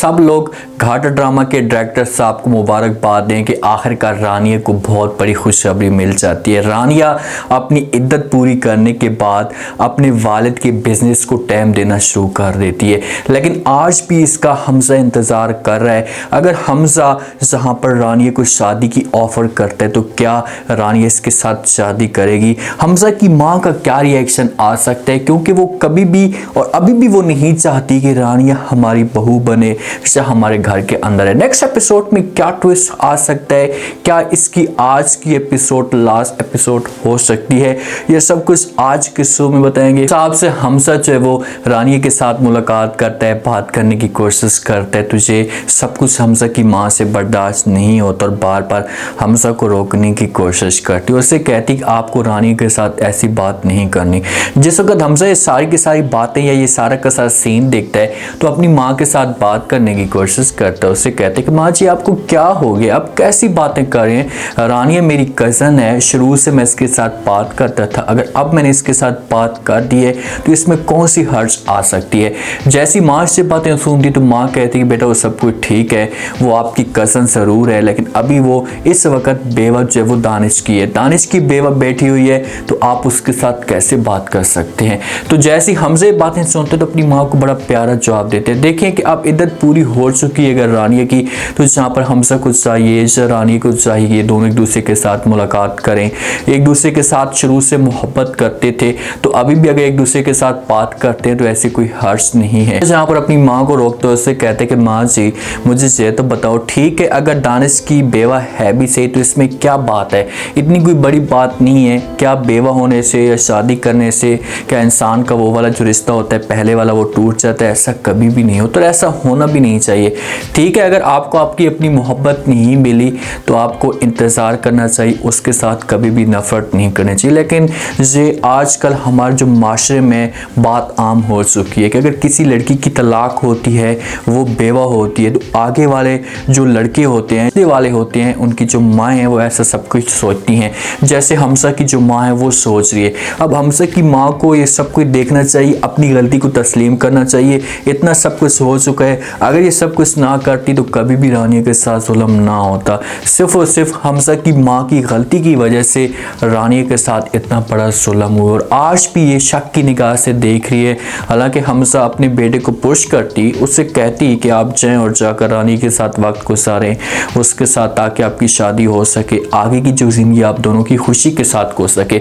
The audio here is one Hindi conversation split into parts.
सब लोग घाटा ड्रामा के डायरेक्टर साहब को मुबारकबाद दें कि आखिरकार रानिया को बहुत बड़ी खुशखबरी मिल जाती है। रानिया अपनी इद्दत पूरी करने के बाद अपने वालिद के बिजनेस को टाइम देना शुरू कर देती है, लेकिन आज भी इसका हमजा इंतज़ार कर रहा है। अगर हमजा जहाँ पर रानिया को शादी की ऑफ़र करता है तो क्या रानिया इसके साथ शादी करेगी? हमजा की माँ का क्या रिएक्शन आ सकता है, क्योंकि वो कभी भी और अभी भी वो नहीं चाहती कि रानिया हमारी बहू बने या हमारे घर के अंदर है। नेक्स्ट एपिसोड में क्या ट्विस्ट आ सकता है, क्या इसकी आज की एपिसोड लास्ट एपिसोड हो सकती है, ये सब कुछ आज के शो में बताएंगे। साहब से हमजा जो है वो रानिया के साथ मुलाकात करता है, बात करने की कोशिश करता है, तुझे सब कुछ हमजा की माँ से बर्दाश्त नहीं होता और बार बार हमजा को रोकने की कोशिश करती है। उससे कहती कि आपको रानिया के साथ ऐसी बात नहीं करनी। जिस वक्त हमजा ये सारी की सारी बातें या ये सारा का सारा सीन देखता है तो अपनी माँ के साथ बात करने की कोशिश करता है। उससे कहते हैं कि माँ जी आपको क्या हो गया, आप कैसी बातें कर रहे हैं? रानिया मेरी कज़न है, शुरू से मैं इसके साथ बात करता था, अगर अब मैंने इसके साथ बात कर दी है तो इसमें कौन सी हर्ज आ सकती है? जैसी माँ से बातें सुनती तो माँ कहती कि बेटा वो सब कुछ ठीक है, वो आपकी कज़न ज़रूर है, लेकिन अभी वो इस वक्त बेवा जो है वो दानिश की है, दानिश की बेवा बैठी हुई है, तो आप उसके साथ कैसे बात कर सकते हैं? तो जैसी हमसे बातें सुनते तो अपनी माँ को बड़ा प्यारा जवाब देते हैं। देखें कि अब इद्दत पूरी हो चुकी है अगर रानिया की, तो जहाँ पर हमजा कुछ चाहिए या रानिया को चाहिए, दोनों एक दूसरे के साथ मुलाकात करें, एक दूसरे के साथ शुरू से मोहब्बत करते थे तो अभी भी अगर एक दूसरे के साथ बात करते हैं तो ऐसी कोई हर्ज नहीं है। जहाँ पर अपनी माँ को रोकते उससे कहते हैं कि माँ जी मुझे ये तो बताओ, ठीक है अगर दानिश की बेवा है भी सही तो इसमें क्या बात है, इतनी कोई बड़ी बात नहीं है। क्या बेवा होने से या शादी करने से क्या इंसान का वो वाला जो रिश्ता होता है पहले वाला वो टूट जाता है? ऐसा कभी भी नहीं होता, ऐसा होना भी नहीं चाहिए। ठीक है अगर आपको आपकी अपनी मोहब्बत नहीं मिली तो आपको इंतज़ार करना चाहिए, उसके साथ कभी भी नफरत नहीं करनी चाहिए। लेकिन ये आजकल हमारे जो माशरे में बात आम हो चुकी है कि अगर किसी लड़की की तलाक होती है, वो बेवा होती है, तो आगे वाले जो लड़के होते हैं वाले होते हैं उनकी जो माँ है वो ऐसा सब कुछ सोचती हैं जैसे हमजा की जो माँ है वो सोच रही है। अब हमजा की माँ को ये सब कुछ देखना चाहिए, अपनी गलती को तस्लीम करना चाहिए। इतना सब कुछ हो चुका है, अगर ये सब कुछ ना करती तो कभी भी रानिया के साथ जुल्म ना होता। सिर्फ और सिर्फ हमजा की माँ की गलती की वजह से रानिया के साथ इतना बड़ा जुल्म हुआ और आज भी ये शक की निगाह से देख रही है। हालांकि हमजा अपने बेटे को पुश करती, उससे कहती कि आप जाएं और जाकर रानिया के साथ वक्त गुजारें उसके साथ, ताकि आपकी शादी हो सके, आगे की जो ज़िंदगी आप दोनों की खुशी के साथ हो सके,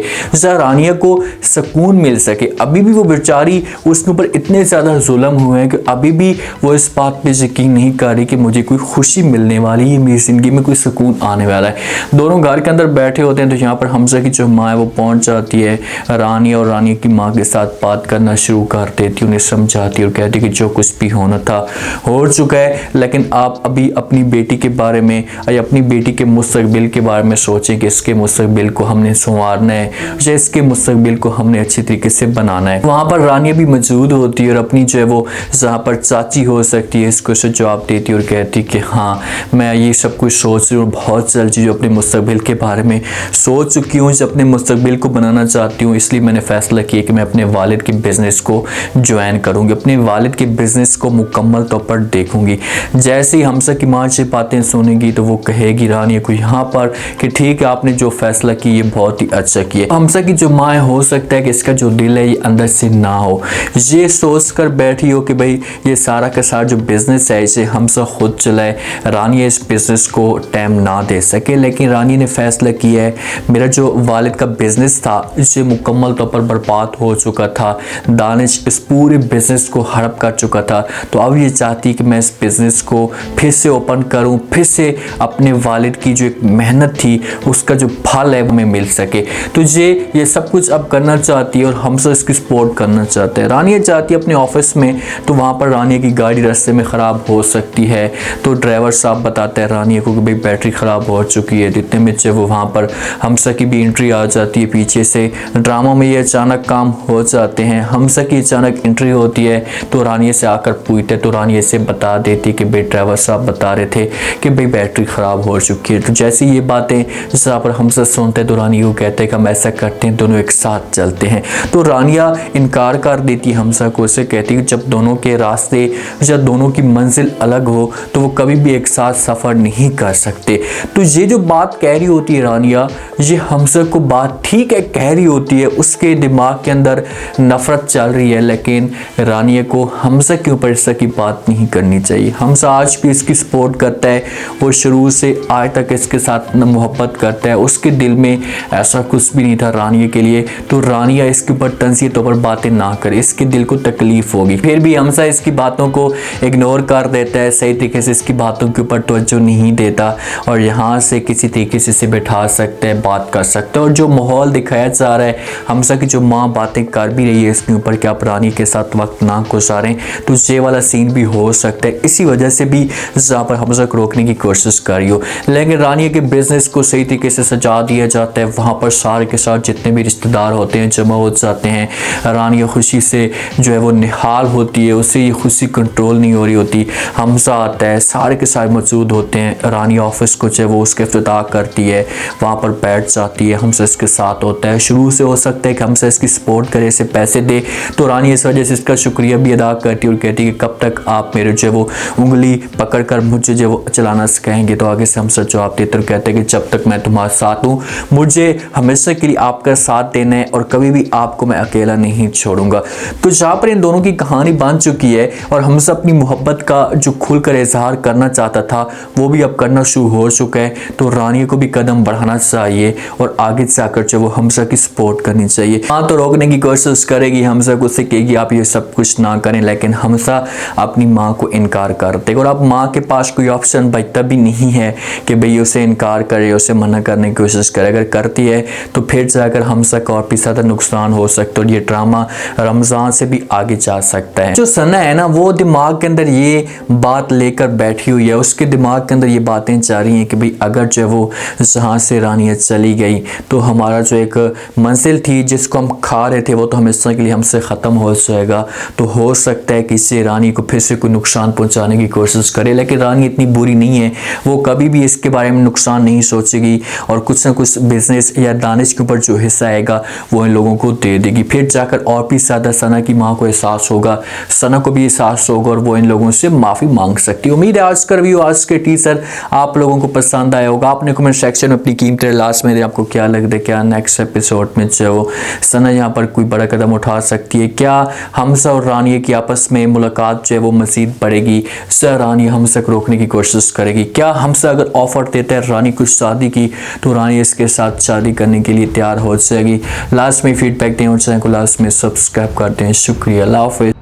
रानिया को सुकून मिल सके। अभी भी वो बेचारी उसके ऊपर इतने ज़्यादा जुल्म हुए हैं कि अभी भी वो इस बात पे यकीन नहीं कर रही कि मुझे कोई खुशी मिलने वाली है, मेरी ज़िंदगी में कोई सुकून आने वाला है। दोनों घर के अंदर बैठे होते हैं तो यहाँ पर हमजा की जो माँ है वो पहुँच जाती है रानिया और रानिया की माँ के साथ बात करना शुरू कर देती, उन्हें समझाती और कहती कि जो कुछ भी होना था हो चुका है, लेकिन आप अभी अपनी बेटी के बारे में या अपनी बेटी के मुस्तकबिल के बारे में सोचें कि इसके मुस्तकबिल को हमने संवारना है या इसके मुस्तकबिल को हमने अच्छी तरीके से बनाना है। वहाँ पर रानिया भी मौजूद होती है और अपनी जो है वो जहाँ पर चाची हो सकती है इसको से जवाब देती और कहती कि हाँ मैं ये सब कुछ सोच रही हूँ, बहुत जल्दी जो अपने मुस्तकबिल के बारे में सोच चुकी हूँ, जो अपने मुस्तकबिल को बनाना चाहती हूँ, इसलिए मैंने फ़ैसला किया कि मैं अपने वालिद के बिज़नेस को ज्वाइन करूँगी, अपने वालिद के बिज़नेस को मुकम्मल तौर पर देखूँगी। जैसे ही हमजा की माँ से बातें सुनेगी तो वो कहेगी रानिया को यहाँ पर कि ठीक है आपने जो फैसला किया ये बहुत ही अच्छा किया। हमजा की जो माँ हो सकता है कि इसका जो दिल है ये अंदर से ना हो, ये सोच कर बैठी हो कि भाई ये सारा का सारा जो बिज़नेस है इसे हमजा खुद चलाए, रानिया इस बिज़नेस को टाइम ना दे सके। लेकिन रानिया ने फैसला किया है मेरा जो वालिद का बिज़नेस था इसे मुकम्मल तौर पर बर्बाद हो चुका था, दानिश इस पूरे बिज़नेस को हड़प कर चुका था, तो अब ये चाहती कि मैं इस बिज़नेस को फिर से ओपन करूँ, फिर से अपने वालिद की जो एक मेहनत थी उसका जो फल है हमें मिल सके। तो ये सब कुछ अब करना चाहती है और हमजा इसकी सपोर्ट करना चाहते हैं। रानिया चाहती है अपने ऑफिस में, तो वहाँ पर रानिया की गाड़ी रास्ते में ख़राब हो सकती है, तो ड्राइवर साहब बताते हैं रानिया को कि भाई बैटरी ख़राब हो चुकी है। इतने में जब वो वहाँ पर हमजा की भी एंट्री आ जाती है पीछे से। ड्रामा में ये अचानक काम हो जाते हैं, हमजा की अचानक एंट्री होती है तो रानिया से आकर पूछते, तो रानिया से बता देती कि भाई ड्राइवर साहब बता रहे थे कि भाई बैटरी ख़राब हो चुकी है। तो जैसे ये बातें जहाँ पर हमजा सुनते हैं तो रानिया को कहते हैं कि हम ऐसा करते हैं दोनों एक साथ चलते हैं। तो रानिया इनकार कर देती है हमजा को, उसे कहती है कि जब दोनों के रास्ते या दोनों की मंजिल अलग हो तो वो कभी भी एक साथ सफ़र नहीं कर सकते। तो ये जो बात कह रही होती है रानिया, ये हमजा को बात ठीक है कह रही होती है, उसके दिमाग के अंदर नफ़रत चल रही है, लेकिन रानिया को हमजा के ऊपर इस तरह की बात नहीं करनी चाहिए। हमजा आज भी इसकी सपोर्ट करता है, वो शुरू से आज तक इसके साथ मोहब्बत करता है, उसके दिल में ऐसा कुछ भी नहीं था रानिया के लिए। तो रानिया इसके ऊपर तंज़ी तौर पर बातें ना करे, इसके दिल को तकलीफ़ होगी। फिर भी हमजा इसकी बातों को इग्नोर कर देता है, सही तरीके से इसकी बातों के ऊपर तवज्जो नहीं देता और यहाँ से किसी तरीके से इसे बैठा सकते हैं, बात कर सकते हैं। और जो माहौल दिखाया जा रहा है, हमजा की जो माँ बातें कर भी रही है इसके ऊपर कि आप रानी के साथ वक्त ना गुजारें, तो ये वाला सीन भी हो सकता है। इसी वजह से भी जहाँ पर हमजा को रोकने की कोशिश कर रही हो, लेकिन रानी के बिजनेस को सही तरीके से सजा दिया जाता है। वहाँ पर सारे के साथ जितने भी रिश्तेदार होते हैं जमा हो जाते हैं। रानी खुशी से जो है वो निहाल होती है, उससे ये खुशी कंट्रोल नहीं हो रही होती। हमजा आता है, सारे के सारे मौजूद होते हैं। रानी ऑफिस को जो है वो उसके इफ्तिताह करती है, वहाँ पर बैठ जाती है, हमजा इसके साथ होता है। शुरू से हो सकता है कि हमजा इसकी सपोर्ट करे, इसे पैसे दे, तो रानी इस वजह से इसका शुक्रिया भी अदा करती है और कहती है कि कब तक आप मेरे जो है वो उंगली पकड़ कर मुझे जो वो चलाना सिखाएंगे। तो आगे से हमजा जवाब देते और कहते हैं कि जब तक मैं तुम्हारे साथ हूँ, मुझे हमेशा के लिए आपका साथ देना है और कभी भी आपको मैं अकेला नहीं छोड़ूंगा। तो जहाँ पर इन दोनों की कहानी बन चुकी है और हमजा अपनी मोहब्बत का जो खुलकर इजहार करना चाहता था वो भी अब करना शुरू हो चुका है। तो रानी को भी कदम बढ़ाना चाहिए और आगे जाकर जो वो हमजा की सपोर्ट करनी चाहिए। हाँ, तो रोकने की कोशिश करेगी, हमजा को उससे कहेगी आप ये सब कुछ ना करें, लेकिन हमजा अपनी माँ को इनकार कर देगा और अब माँ के पास कोई ऑप्शन बचता भी नहीं है कि भाई उसे इनकार करे, उसे मना करने की कोशिश करे। अगर करती है तो फिर जाकर हमजा का और भी ज़्यादा नुकसान हो सकता है और ये ड्रामा रमज़ान से भी आगे जा सकता है। जो सना है ना, वो दिमाग के अंदर ये बात लेकर बैठी हुई है, उसके दिमाग के अंदर ये बातें जा रही हैं कि भाई अगर जो वो जहाँ से रानिया चली गई तो हमारा जो एक मंजिल थी जिसको हम खा रहे थे वो तो हमेशा के लिए हमसे ख़त्म हो जाएगा। तो हो सकता है कि इससे रानी को फिर से कोई नुकसान पहुँचाने की कोशिश करे, लेकिन रानी इतनी बुरी नहीं है, वो कभी भी इसके बारे में नुकसान नहीं सोचेगी और कुछ ना कुछ बिजनेस या दानिश के ऊपर जो हिस्सा आएगा वो इन लोगों को दे देगी। फिर जाकर और भी ज़्यादा सना की माँ को एहसास होगा, सना को भी एहसास होगा और वो इन लोगों से माफ़ी मांग सकती है। उम्मीद है आज का रिव्यू, आज के टीजर आप लोगों को पसंद आया होगा। आपने कमेंट सेक्शन में अपनी कीमती लास्ट में आपको क्या लगता है, क्या नेक्स्ट एपिसोड में जो सना यहाँ पर कोई बड़ा कदम उठा सकती है, क्या हमजा और रानी की आपस में मुलाकात जो है वो मज़ीद बढ़ेगी, सर रानी हमजा को रोकने की कोशिश करेगी, क्या हमजा अगर ऑफर देता है रानी को शादी की तो रानी इसके साथ शादी करने के लिए तैयार हो जाएगी। लास्ट में फीडबैक दें और चैनल को लास्ट में सब्सक्राइब करते हैं। शुक्रिया, अल्लाह हाफ़िज़।